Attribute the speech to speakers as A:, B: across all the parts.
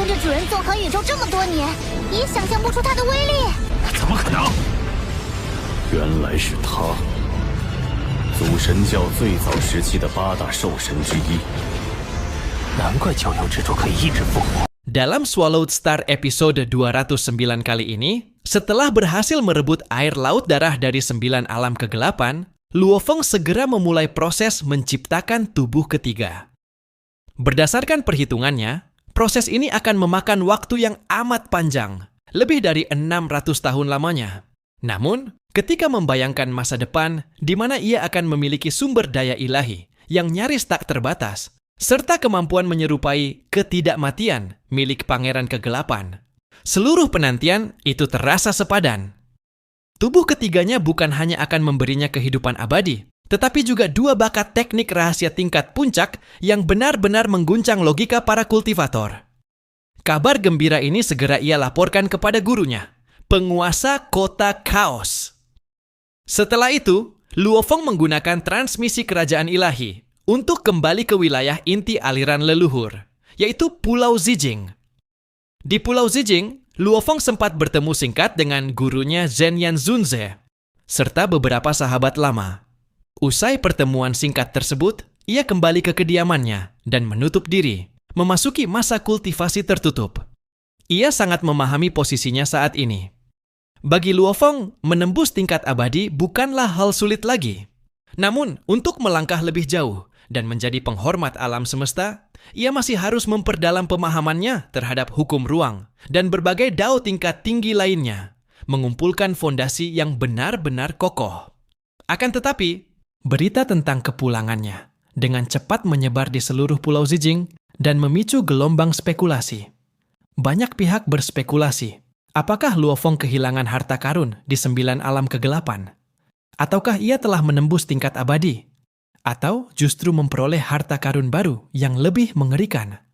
A: 跟着主人纵横宇宙这么多年，也想象不出它的威力。
B: 怎么可能？
C: 原来是他，祖神教最早时期的8大兽神之一。
B: 难怪九幽之柱可以一直复活。
D: Dalam Swallowed Star episode 209 kali ini, setelah berhasil merebut air laut darah dari 9 alam kegelapan, Luo Feng segera memulai proses menciptakan tubuh ketiga. Berdasarkan perhitungannya, proses ini akan memakan waktu yang amat panjang, lebih dari 600 tahun lamanya. Namun, ketika membayangkan masa depan di mana ia akan memiliki sumber daya ilahi yang nyaris tak terbatas, serta kemampuan menyerupai ketidakmatian milik Pangeran Kegelapan, seluruh penantian itu terasa sepadan. Tubuh ketiganya bukan hanya akan memberinya kehidupan abadi, tetapi juga 2 bakat teknik rahasia tingkat puncak yang benar-benar mengguncang logika para kultivator. Kabar gembira ini segera ia laporkan kepada gurunya, penguasa kota Chaos. Setelah itu, Luo Feng menggunakan transmisi kerajaan ilahi untuk kembali ke wilayah inti aliran leluhur, yaitu Pulau Zijing. Di Pulau Zijing, Luo Feng sempat bertemu singkat dengan gurunya Zhenyan Zunze, serta beberapa sahabat lama. Usai pertemuan singkat tersebut, ia kembali ke kediamannya dan menutup diri, memasuki masa kultivasi tertutup. Ia sangat memahami posisinya saat ini. Bagi Luo Feng, menembus tingkat abadi bukanlah hal sulit lagi. Namun, untuk melangkah lebih jauh dan menjadi penghormat alam semesta, ia masih harus memperdalam pemahamannya terhadap hukum ruang dan berbagai dao tingkat tinggi lainnya, mengumpulkan fondasi yang benar-benar kokoh. Akan tetapi, berita tentang kepulangannya dengan cepat menyebar di seluruh Pulau Zijing dan memicu gelombang spekulasi. Banyak pihak berspekulasi, apakah Luo Feng kehilangan harta karun di 9 alam kegelapan? Ataukah ia telah menembus tingkat abadi? Atau justru memperoleh harta karun baru yang lebih mengerikan?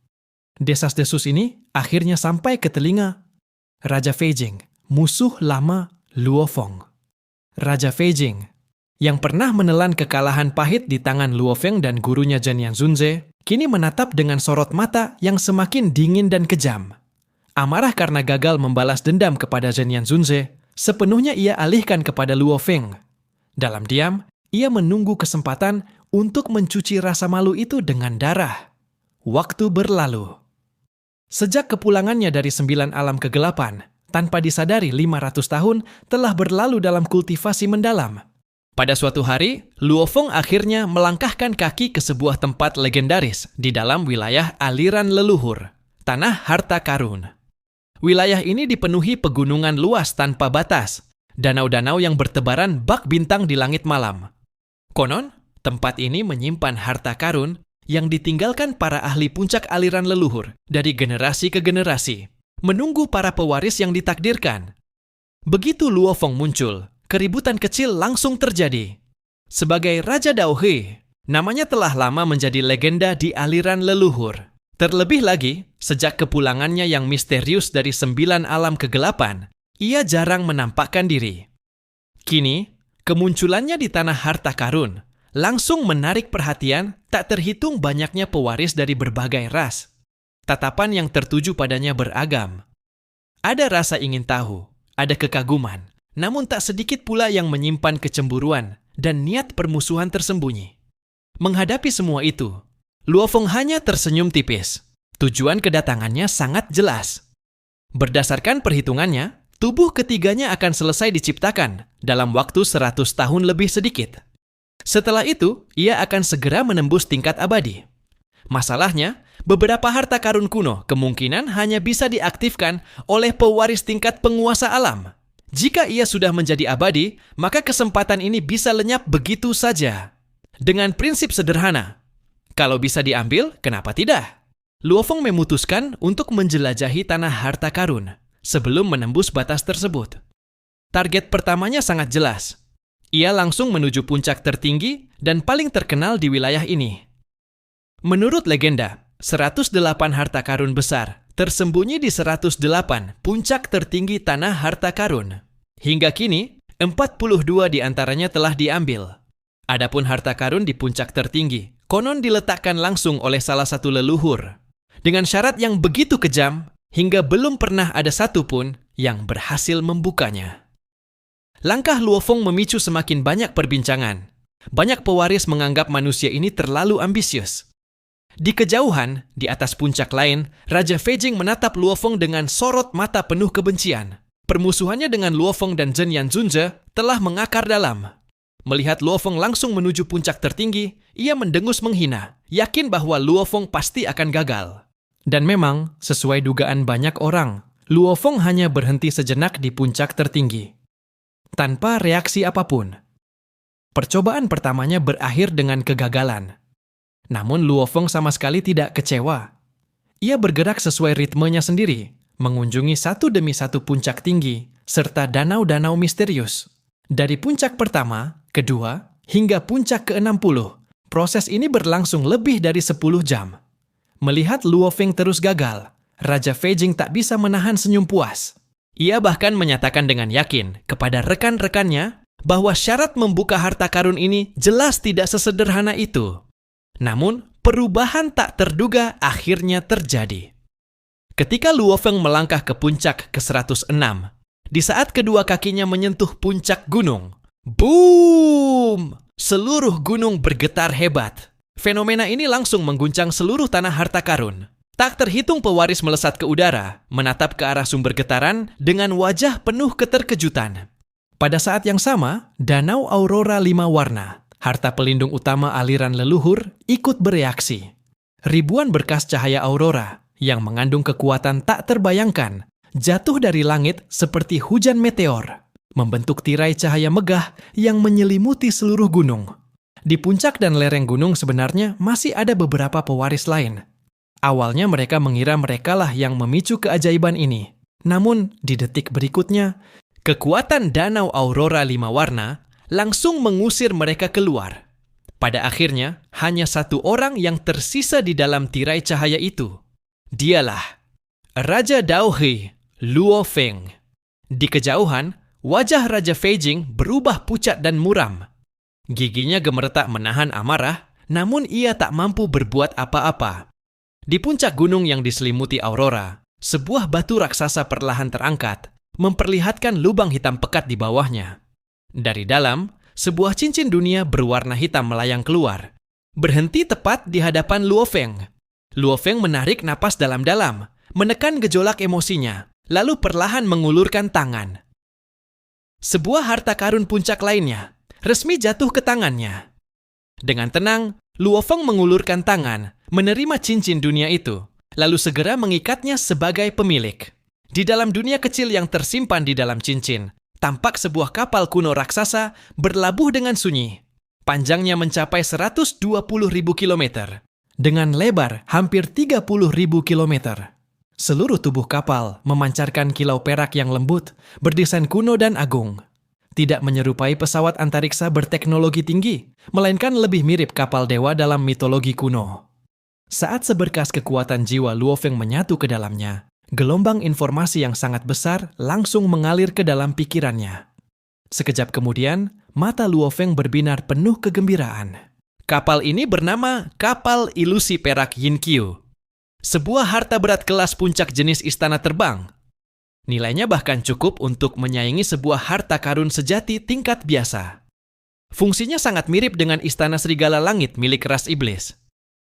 D: Desas-desus ini akhirnya sampai ke telinga Raja Feijing, musuh lama Luo Feng. Raja Feijing, yang pernah menelan kekalahan pahit di tangan Luo Feng dan gurunya Zhenyan Zunze, kini menatap dengan sorot mata yang semakin dingin dan kejam. Amarah karena gagal membalas dendam kepada Zhenyan Zunze, sepenuhnya ia alihkan kepada Luo Feng. Dalam diam, ia menunggu kesempatan untuk mencuci rasa malu itu dengan darah. Waktu berlalu. Sejak kepulangannya dari 9 alam kegelapan, tanpa disadari 500 tahun telah berlalu dalam kultivasi mendalam. Pada suatu hari, Luo Feng akhirnya melangkahkan kaki ke sebuah tempat legendaris di dalam wilayah aliran leluhur, Tanah Harta Karun. Wilayah ini dipenuhi pegunungan luas tanpa batas, danau-danau yang bertebaran bak bintang di langit malam. Konon, tempat ini menyimpan harta karun yang ditinggalkan para ahli puncak aliran leluhur dari generasi ke generasi, menunggu para pewaris yang ditakdirkan. Begitu Luo Feng muncul, keributan kecil langsung terjadi. Sebagai Raja Dao He, namanya telah lama menjadi legenda di aliran leluhur. Terlebih lagi, sejak kepulangannya yang misterius dari 9 alam kegelapan, ia jarang menampakkan diri. Kini, kemunculannya di tanah harta karun langsung menarik perhatian tak terhitung banyaknya pewaris dari berbagai ras. Tatapan yang tertuju padanya beragam. Ada rasa ingin tahu, ada kekaguman, namun tak sedikit pula yang menyimpan kecemburuan dan niat permusuhan tersembunyi. Menghadapi semua itu, Luo Feng hanya tersenyum tipis. Tujuan kedatangannya sangat jelas. Berdasarkan perhitungannya, tubuh ketiganya akan selesai diciptakan dalam waktu 100 tahun lebih sedikit. Setelah itu, ia akan segera menembus tingkat abadi. Masalahnya, beberapa harta karun kuno kemungkinan hanya bisa diaktifkan oleh pewaris tingkat penguasa alam. Jika ia sudah menjadi abadi, maka kesempatan ini bisa lenyap begitu saja. Dengan prinsip sederhana, kalau bisa diambil, kenapa tidak? Luo Feng memutuskan untuk menjelajahi tanah harta karun sebelum menembus batas tersebut. Target pertamanya sangat jelas. Ia langsung menuju puncak tertinggi dan paling terkenal di wilayah ini. Menurut legenda, 108 harta karun besar tersembunyi di 108 puncak tertinggi tanah harta karun. Hingga kini, 42 di antaranya telah diambil. Adapun harta karun di puncak tertinggi, konon diletakkan langsung oleh salah satu leluhur. Dengan syarat yang begitu kejam, hingga belum pernah ada satupun yang berhasil membukanya. Langkah Luo Feng memicu semakin banyak perbincangan. Banyak pewaris menganggap manusia ini terlalu ambisius. Di kejauhan, di atas puncak lain, Raja Feijing menatap Luo Feng dengan sorot mata penuh kebencian. Permusuhannya dengan Luo Feng dan Zhen Yanzunze telah mengakar dalam. Melihat Luo Feng langsung menuju puncak tertinggi, ia mendengus menghina, yakin bahwa Luo Feng pasti akan gagal. Dan memang, sesuai dugaan banyak orang, Luo Feng hanya berhenti sejenak di puncak tertinggi. Tanpa reaksi apapun. Percobaan pertamanya berakhir dengan kegagalan. Namun Luo Feng sama sekali tidak kecewa. Ia bergerak sesuai ritmenya sendiri, mengunjungi satu demi satu puncak tinggi, serta danau-danau misterius. Dari puncak pertama, kedua, hingga puncak ke-60, proses ini berlangsung lebih dari 10 jam. Melihat Luo Feng terus gagal, Raja Feijing tak bisa menahan senyum puas. Ia bahkan menyatakan dengan yakin kepada rekan-rekannya bahwa syarat membuka harta karun ini jelas tidak sesederhana itu. Namun, perubahan tak terduga akhirnya terjadi. Ketika Luo Feng melangkah ke puncak ke-106, di saat kedua kakinya menyentuh puncak gunung, boom! Seluruh gunung bergetar hebat. Fenomena ini langsung mengguncang seluruh tanah harta karun. Tak terhitung pewaris melesat ke udara, menatap ke arah sumber getaran dengan wajah penuh keterkejutan. Pada saat yang sama, Danau Aurora 5 warna, harta pelindung utama aliran leluhur, ikut bereaksi. Ribuan berkas cahaya aurora yang mengandung kekuatan tak terbayangkan jatuh dari langit seperti hujan meteor, membentuk tirai cahaya megah yang menyelimuti seluruh gunung. Di puncak dan lereng gunung sebenarnya masih ada beberapa pewaris lain. Awalnya mereka mengira merekalah yang memicu keajaiban ini. Namun, di detik berikutnya, kekuatan Danau Aurora 5 warna langsung mengusir mereka keluar. Pada akhirnya, hanya satu orang yang tersisa di dalam tirai cahaya itu. Dialah Raja Daohe, Luo Feng. Di kejauhan, wajah Raja Feijing berubah pucat dan muram. Giginya gemeretak menahan amarah, namun ia tak mampu berbuat apa-apa. Di puncak gunung yang diselimuti aurora, sebuah batu raksasa perlahan terangkat, memperlihatkan lubang hitam pekat di bawahnya. Dari dalam, sebuah cincin dunia berwarna hitam melayang keluar, berhenti tepat di hadapan Luo Feng. Luo Feng menarik napas dalam-dalam, menekan gejolak emosinya, lalu perlahan mengulurkan tangan. Sebuah harta karun puncak lainnya resmi jatuh ke tangannya. Dengan tenang, Luo Feng mengulurkan tangan, menerima cincin dunia itu, lalu segera mengikatnya sebagai pemilik. Di dalam dunia kecil yang tersimpan di dalam cincin, tampak sebuah kapal kuno raksasa berlabuh dengan sunyi. Panjangnya mencapai 120.000 kilometer, dengan lebar hampir 30.000 kilometer. Seluruh tubuh kapal memancarkan kilau perak yang lembut, berdesain kuno dan agung. Tidak menyerupai pesawat antariksa berteknologi tinggi, melainkan lebih mirip kapal dewa dalam mitologi kuno. Saat seberkas kekuatan jiwa Luo Feng menyatu ke dalamnya, gelombang informasi yang sangat besar langsung mengalir ke dalam pikirannya. Sekejap kemudian, mata Luo Feng berbinar penuh kegembiraan. Kapal ini bernama Kapal Ilusi Perak Yin-Qiu. Sebuah harta berat kelas puncak jenis istana terbang. Nilainya bahkan cukup untuk menyaingi sebuah harta karun sejati tingkat biasa. Fungsinya sangat mirip dengan istana serigala langit milik ras iblis.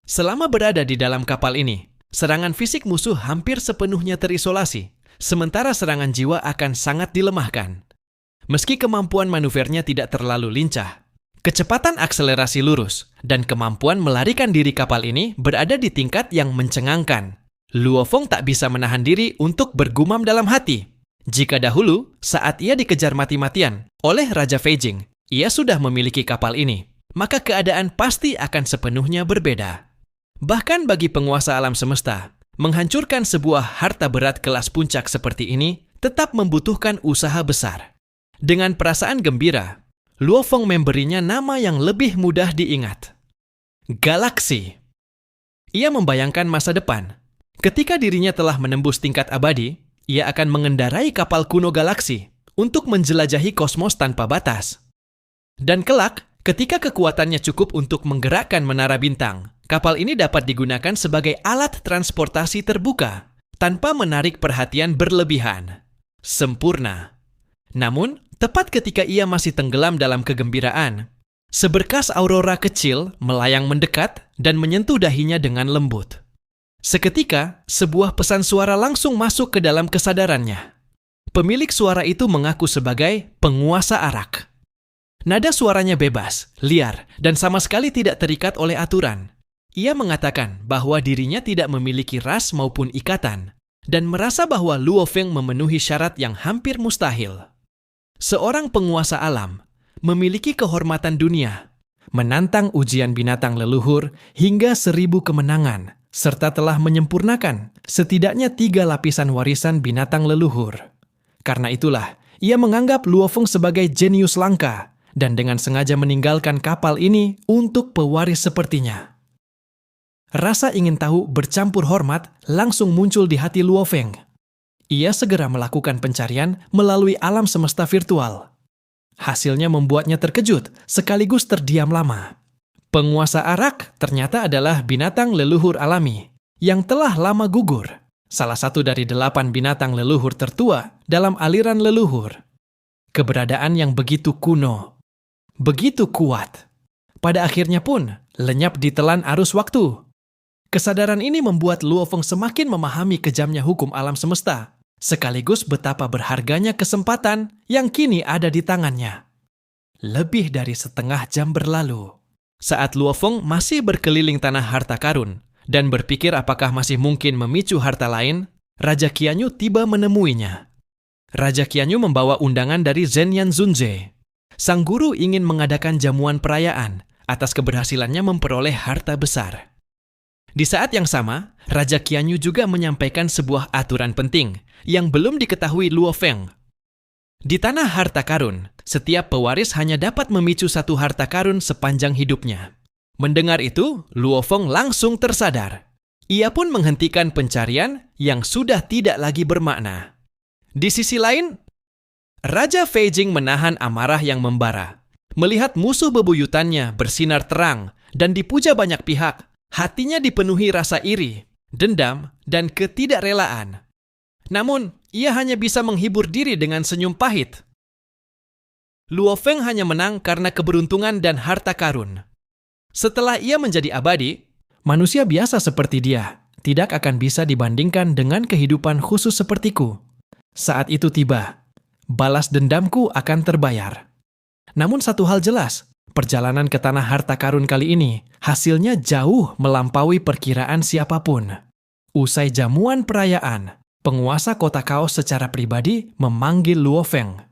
D: Selama berada di dalam kapal ini, serangan fisik musuh hampir sepenuhnya terisolasi, sementara serangan jiwa akan sangat dilemahkan. Meski kemampuan manuvernya tidak terlalu lincah, kecepatan akselerasi lurus dan kemampuan melarikan diri kapal ini berada di tingkat yang mencengangkan. Luo Feng tak bisa menahan diri untuk bergumam dalam hati. Jika dahulu, saat ia dikejar mati-matian oleh Raja Feijing, ia sudah memiliki kapal ini, maka keadaan pasti akan sepenuhnya berbeda. Bahkan bagi penguasa alam semesta, menghancurkan sebuah harta berat kelas puncak seperti ini tetap membutuhkan usaha besar. Dengan perasaan gembira, Luo Feng memberinya nama yang lebih mudah diingat. Galaksi. Ia membayangkan masa depan. Ketika dirinya telah menembus tingkat abadi, ia akan mengendarai kapal kuno galaksi untuk menjelajahi kosmos tanpa batas. Dan kelak, ketika kekuatannya cukup untuk menggerakkan menara bintang, kapal ini dapat digunakan sebagai alat transportasi terbuka, tanpa menarik perhatian berlebihan. Sempurna. Namun, tepat ketika ia masih tenggelam dalam kegembiraan, seberkas aurora kecil melayang mendekat dan menyentuh dahinya dengan lembut. Seketika, sebuah pesan suara langsung masuk ke dalam kesadarannya. Pemilik suara itu mengaku sebagai penguasa arak. Nada suaranya bebas, liar, dan sama sekali tidak terikat oleh aturan. Ia mengatakan bahwa dirinya tidak memiliki ras maupun ikatan, dan merasa bahwa Luo Feng memenuhi syarat yang hampir mustahil. Seorang penguasa alam, memiliki kehormatan dunia, menantang ujian binatang leluhur hingga 1000 kemenangan, serta telah menyempurnakan setidaknya 3 lapisan warisan binatang leluhur. Karena itulah, ia menganggap Luo Feng sebagai jenius langka, dan dengan sengaja meninggalkan kapal ini untuk pewaris sepertinya. Rasa ingin tahu bercampur hormat langsung muncul di hati Luo Feng. Ia segera melakukan pencarian melalui alam semesta virtual. Hasilnya membuatnya terkejut, sekaligus terdiam lama. Penguasa arak ternyata adalah binatang leluhur alami yang telah lama gugur, salah satu dari 8 binatang leluhur tertua dalam aliran leluhur. Keberadaan yang begitu kuno, begitu kuat, pada akhirnya pun lenyap ditelan arus waktu. Kesadaran ini membuat Luo Feng semakin memahami kejamnya hukum alam semesta, sekaligus betapa berharganya kesempatan yang kini ada di tangannya. Lebih dari setengah jam berlalu, saat Luo Feng masih berkeliling tanah harta karun dan berpikir apakah masih mungkin memicu harta lain, Raja Qianyu tiba menemuinya. Raja Qianyu membawa undangan dari Zhenyan Zunze. Sang guru ingin mengadakan jamuan perayaan atas keberhasilannya memperoleh harta besar. Di saat yang sama, Raja Qianyu juga menyampaikan sebuah aturan penting yang belum diketahui Luo Feng. Di tanah harta karun, setiap pewaris hanya dapat memicu 1 harta karun sepanjang hidupnya. Mendengar itu, Luo Feng langsung tersadar. Ia pun menghentikan pencarian yang sudah tidak lagi bermakna. Di sisi lain, Raja Feijing menahan amarah yang membara. Melihat musuh bebuyutannya bersinar terang dan dipuja banyak pihak, hatinya dipenuhi rasa iri, dendam, dan ketidakrelaan. Namun, ia hanya bisa menghibur diri dengan senyum pahit. Luo Feng hanya menang karena keberuntungan dan harta karun. Setelah ia menjadi abadi, manusia biasa seperti dia tidak akan bisa dibandingkan dengan kehidupan khusus sepertiku. Saat itu tiba, balas dendamku akan terbayar. Namun satu hal jelas, perjalanan ke tanah harta karun kali ini hasilnya jauh melampaui perkiraan siapapun. Usai jamuan perayaan, penguasa kota kaos secara pribadi memanggil Luo Feng.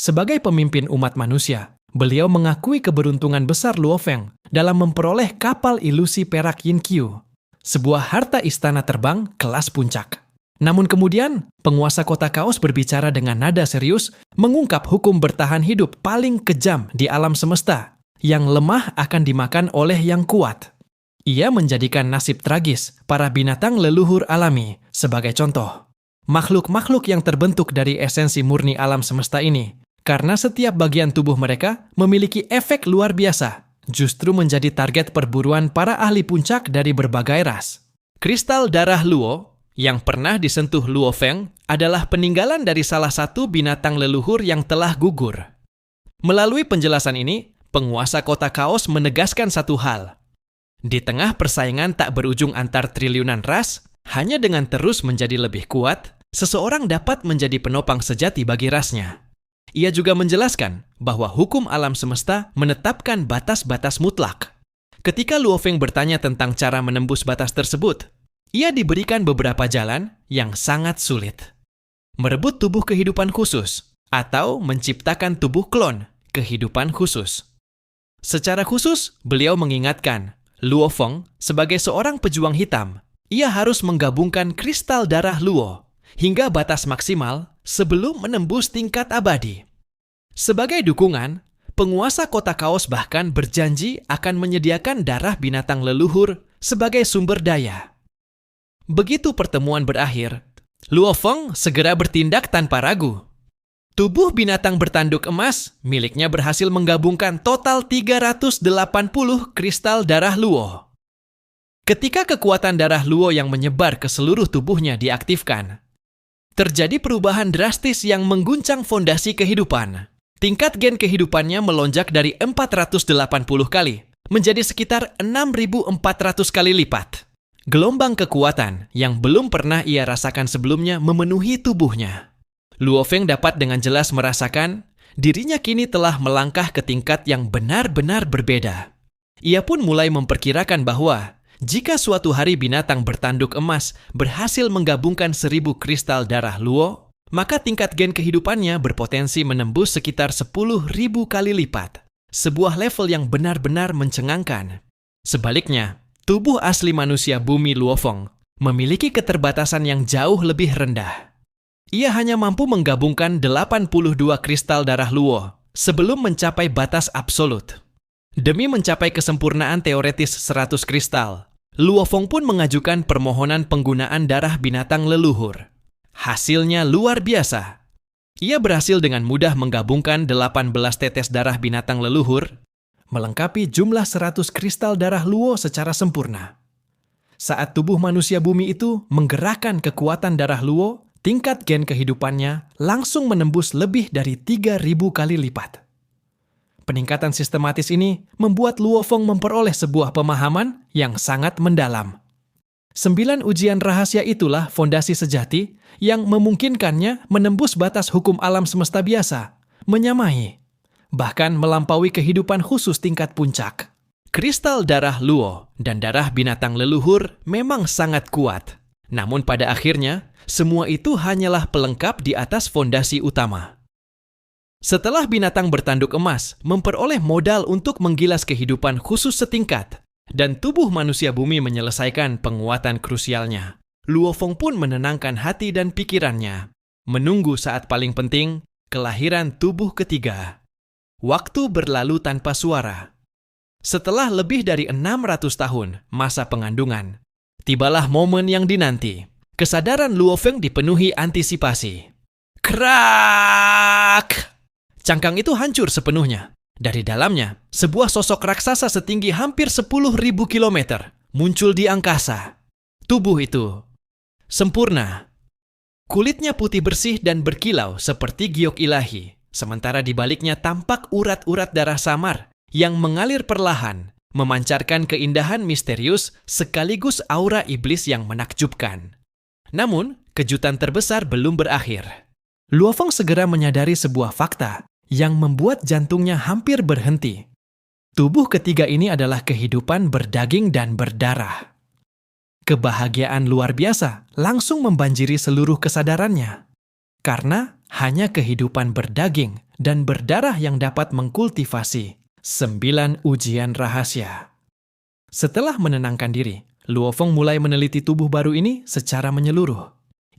D: Sebagai pemimpin umat manusia, beliau mengakui keberuntungan besar Luo Feng dalam memperoleh kapal ilusi perak Yin-Qiu, sebuah harta istana terbang kelas puncak. Namun kemudian, penguasa kota kaos berbicara dengan nada serius, mengungkap hukum bertahan hidup paling kejam di alam semesta, yang lemah akan dimakan oleh yang kuat. Ia menjadikan nasib tragis para binatang leluhur alami sebagai contoh. Makhluk-makhluk yang terbentuk dari esensi murni alam semesta ini, karena setiap bagian tubuh mereka memiliki efek luar biasa, justru menjadi target perburuan para ahli puncak dari berbagai ras. Kristal darah Luo yang pernah disentuh Luo Feng adalah peninggalan dari salah satu binatang leluhur yang telah gugur. Melalui penjelasan ini, penguasa kota kaos menegaskan satu hal. Di tengah persaingan tak berujung antar triliunan ras, hanya dengan terus menjadi lebih kuat, seseorang dapat menjadi penopang sejati bagi rasnya. Ia juga menjelaskan bahwa hukum alam semesta menetapkan batas-batas mutlak. Ketika Luo Feng bertanya tentang cara menembus batas tersebut, ia diberikan beberapa jalan yang sangat sulit. Merebut tubuh kehidupan khusus, atau menciptakan tubuh klon kehidupan khusus. Secara khusus, beliau mengingatkan, Luo Feng sebagai seorang pejuang hitam, ia harus menggabungkan kristal darah Luo hingga batas maksimal sebelum menembus tingkat abadi. Sebagai dukungan, penguasa kota kaos bahkan berjanji akan menyediakan darah binatang leluhur sebagai sumber daya. Begitu pertemuan berakhir, Luo Feng segera bertindak tanpa ragu. Tubuh binatang bertanduk emas miliknya berhasil menggabungkan total 380 kristal darah Luo. Ketika kekuatan darah Luo yang menyebar ke seluruh tubuhnya diaktifkan, terjadi perubahan drastis yang mengguncang fondasi kehidupan. Tingkat gen kehidupannya melonjak dari 480 kali menjadi sekitar 6.400 kali lipat. Gelombang kekuatan yang belum pernah ia rasakan sebelumnya memenuhi tubuhnya. Luo Feng dapat dengan jelas merasakan dirinya kini telah melangkah ke tingkat yang benar-benar berbeda. Ia pun mulai memperkirakan bahwa jika suatu hari binatang bertanduk emas berhasil menggabungkan 1000 kristal darah Luo, maka tingkat gen kehidupannya berpotensi menembus sekitar 10.000 kali lipat. Sebuah level yang benar-benar mencengangkan. Sebaliknya, tubuh asli manusia bumi Luo Feng memiliki keterbatasan yang jauh lebih rendah. Ia hanya mampu menggabungkan 82 kristal darah Luo sebelum mencapai batas absolut. Demi mencapai kesempurnaan teoretis 100 kristal, Luo Feng pun mengajukan permohonan penggunaan darah binatang leluhur. Hasilnya luar biasa. Ia berhasil dengan mudah menggabungkan 18 tetes darah binatang leluhur, melengkapi jumlah 100 kristal darah Luo secara sempurna. Saat tubuh manusia bumi itu menggerakkan kekuatan darah Luo, tingkat gen kehidupannya langsung menembus lebih dari 3.000 kali lipat. Peningkatan sistematis ini membuat Luo Feng memperoleh sebuah pemahaman yang sangat mendalam. 9 ujian rahasia itulah fondasi sejati yang memungkinkannya menembus batas hukum alam semesta biasa, menyamai, bahkan melampaui kehidupan khusus tingkat puncak. Kristal darah Luo dan darah binatang leluhur memang sangat kuat. Namun pada akhirnya, semua itu hanyalah pelengkap di atas fondasi utama. Setelah binatang bertanduk emas memperoleh modal untuk menggilas kehidupan khusus setingkat, dan tubuh manusia bumi menyelesaikan penguatan krusialnya, Luo Feng pun menenangkan hati dan pikirannya, menunggu saat paling penting, kelahiran tubuh ketiga. Waktu berlalu tanpa suara. Setelah lebih dari 600 tahun masa pengandungan, tibalah momen yang dinanti. Kesadaran Luo Feng dipenuhi antisipasi. Krak! Cangkang itu hancur sepenuhnya. Dari dalamnya, sebuah sosok raksasa setinggi hampir 10.000 kilometer muncul di angkasa. Tubuh itu sempurna. Kulitnya putih bersih dan berkilau seperti giok ilahi, sementara di baliknya tampak urat-urat darah samar yang mengalir perlahan, memancarkan keindahan misterius sekaligus aura iblis yang menakjubkan. Namun, kejutan terbesar belum berakhir. Luo Feng segera menyadari sebuah fakta yang membuat jantungnya hampir berhenti. Tubuh ketiga ini adalah kehidupan berdaging dan berdarah. Kebahagiaan luar biasa langsung membanjiri seluruh kesadarannya. Karena hanya kehidupan berdaging dan berdarah yang dapat mengkultivasi 9 ujian rahasia. Setelah menenangkan diri, Luo Feng mulai meneliti tubuh baru ini secara menyeluruh.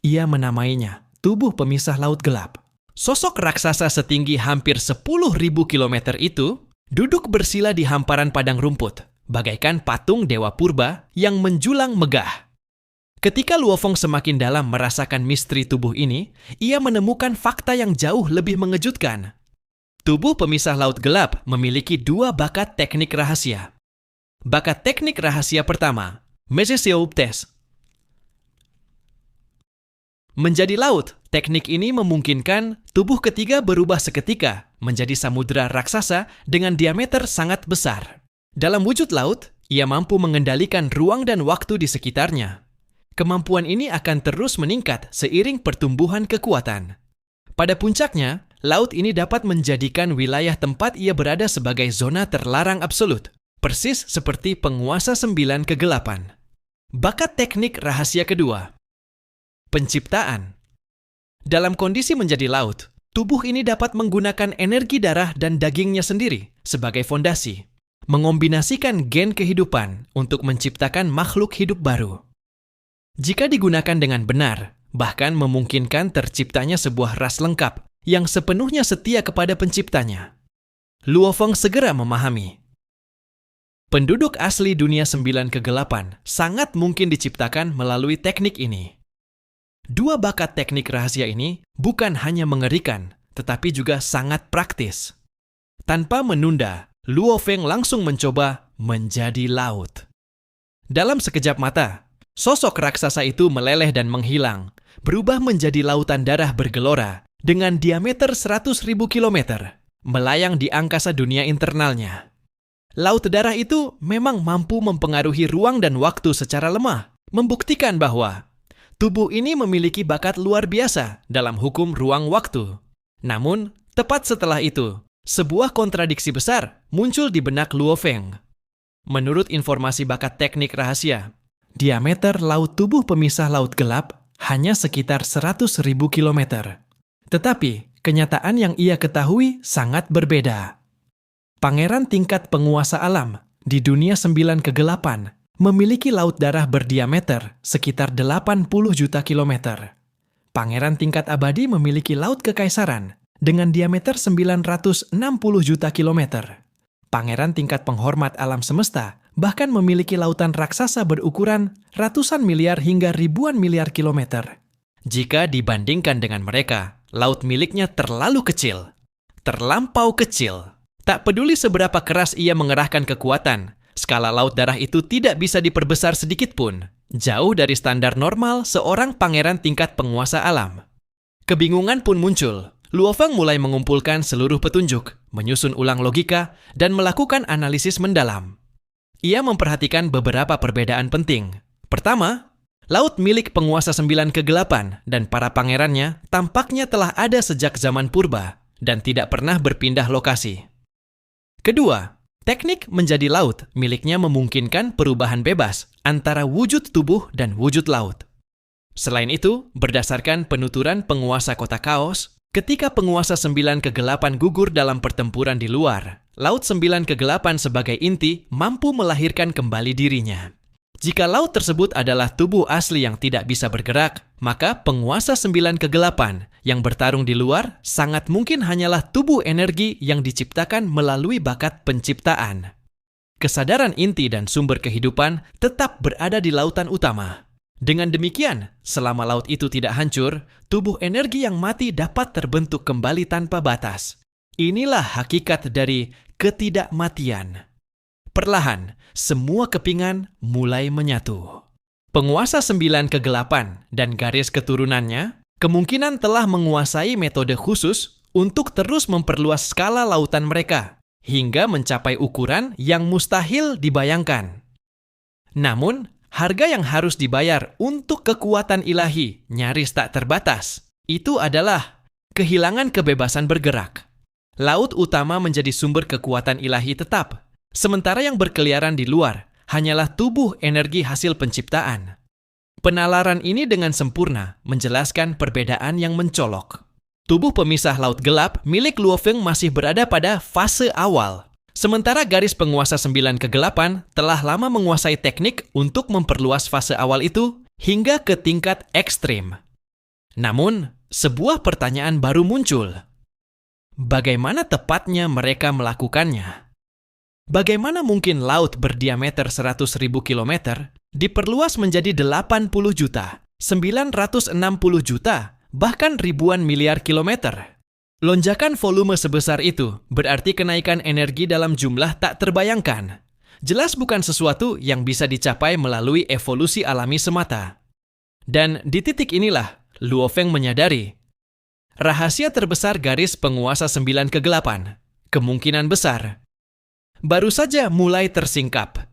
D: Ia menamainya tubuh pemisah laut gelap. Sosok raksasa setinggi hampir 10.000 kilometer itu duduk bersila di hamparan padang rumput, bagaikan patung dewa purba yang menjulang megah. Ketika Luo Feng semakin dalam merasakan misteri tubuh ini, ia menemukan fakta yang jauh lebih mengejutkan. Tubuh pemisah laut gelap memiliki 2 bakat teknik rahasia. Bakat teknik rahasia pertama, Mesesioptes. Menjadi laut, teknik ini memungkinkan tubuh ketiga berubah seketika menjadi samudera raksasa dengan diameter sangat besar. Dalam wujud laut, ia mampu mengendalikan ruang dan waktu di sekitarnya. Kemampuan ini akan terus meningkat seiring pertumbuhan kekuatan. Pada puncaknya, laut ini dapat menjadikan wilayah tempat ia berada sebagai zona terlarang absolut, persis seperti penguasa 9 kegelapan. Bakat teknik rahasia kedua, penciptaan. Dalam kondisi menjadi laut, tubuh ini dapat menggunakan energi darah dan dagingnya sendiri sebagai fondasi, mengombinasikan gen kehidupan untuk menciptakan makhluk hidup baru. Jika digunakan dengan benar, bahkan memungkinkan terciptanya sebuah ras lengkap yang sepenuhnya setia kepada penciptanya. Luo Feng segera memahami. Penduduk asli dunia 9 kegelapan sangat mungkin diciptakan melalui teknik ini. 2 bakat teknik rahasia ini bukan hanya mengerikan, tetapi juga sangat praktis. Tanpa menunda, Luo Feng langsung mencoba menjadi laut. Dalam sekejap mata, sosok raksasa itu meleleh dan menghilang, berubah menjadi lautan darah bergelora dengan diameter 100.000 kilometer, melayang di angkasa dunia internalnya. Laut darah itu memang mampu mempengaruhi ruang dan waktu secara lemah, membuktikan bahwa tubuh ini memiliki bakat luar biasa dalam hukum ruang-waktu. Namun, tepat setelah itu, sebuah kontradiksi besar muncul di benak Luo Feng. Menurut informasi bakat teknik rahasia, diameter laut tubuh pemisah laut gelap hanya sekitar 100.000 kilometer. Tetapi, kenyataan yang ia ketahui sangat berbeda. Pangeran tingkat penguasa alam di dunia 9 kegelapan memiliki laut darah berdiameter sekitar 80 juta kilometer. Pangeran tingkat abadi memiliki laut kekaisaran dengan diameter 960 juta kilometer. Pangeran tingkat penghormat alam semesta bahkan memiliki lautan raksasa berukuran ratusan miliar hingga ribuan miliar kilometer. Jika dibandingkan dengan mereka, laut miliknya terlalu kecil. Terlampau kecil. Tak peduli seberapa keras ia mengerahkan kekuatan, skala laut darah itu tidak bisa diperbesar sedikit pun, jauh dari standar normal seorang pangeran tingkat penguasa alam. Kebingungan pun muncul. Luo Feng mulai mengumpulkan seluruh petunjuk, menyusun ulang logika, dan melakukan analisis mendalam. Ia memperhatikan beberapa perbedaan penting. Pertama, laut milik penguasa 9 kegelapan dan para pangerannya tampaknya telah ada sejak zaman purba dan tidak pernah berpindah lokasi. Kedua, teknik menjadi laut miliknya memungkinkan perubahan bebas antara wujud tubuh dan wujud laut. Selain itu, berdasarkan penuturan penguasa kota kaos, ketika penguasa 9 kegelapan gugur dalam pertempuran di luar, laut 9 kegelapan sebagai inti mampu melahirkan kembali dirinya. Jika laut tersebut adalah tubuh asli yang tidak bisa bergerak, maka penguasa 9 kegelapan yang bertarung di luar sangat mungkin hanyalah tubuh energi yang diciptakan melalui bakat penciptaan. Kesadaran inti dan sumber kehidupan tetap berada di lautan utama. Dengan demikian, selama laut itu tidak hancur, tubuh energi yang mati dapat terbentuk kembali tanpa batas. Inilah hakikat dari ketidakmatian. Perlahan, semua kepingan mulai menyatu. Penguasa 9 kegelapan dan garis keturunannya kemungkinan telah menguasai metode khusus untuk terus memperluas skala lautan mereka hingga mencapai ukuran yang mustahil dibayangkan. Namun, harga yang harus dibayar untuk kekuatan ilahi nyaris tak terbatas. Itu adalah kehilangan kebebasan bergerak. Laut utama menjadi sumber kekuatan ilahi tetap, sementara yang berkeliaran di luar hanyalah tubuh energi hasil penciptaan. Penalaran ini dengan sempurna menjelaskan perbedaan yang mencolok. Tubuh pemisah laut gelap milik Luo Feng masih berada pada fase awal, sementara garis penguasa 9 kegelapan telah lama menguasai teknik untuk memperluas fase awal itu hingga ke tingkat ekstrim. Namun, sebuah pertanyaan baru muncul. Bagaimana tepatnya mereka melakukannya? Bagaimana mungkin laut berdiameter 100.000 kilometer diperluas menjadi 80 juta, 960 juta, bahkan ribuan miliar kilometer? Lonjakan volume sebesar itu berarti kenaikan energi dalam jumlah tak terbayangkan. Jelas bukan sesuatu yang bisa dicapai melalui evolusi alami semata. Dan di titik inilah, Luo Feng menyadari rahasia terbesar garis penguasa 9 kegelapan, kemungkinan besar, baru saja mulai tersingkap.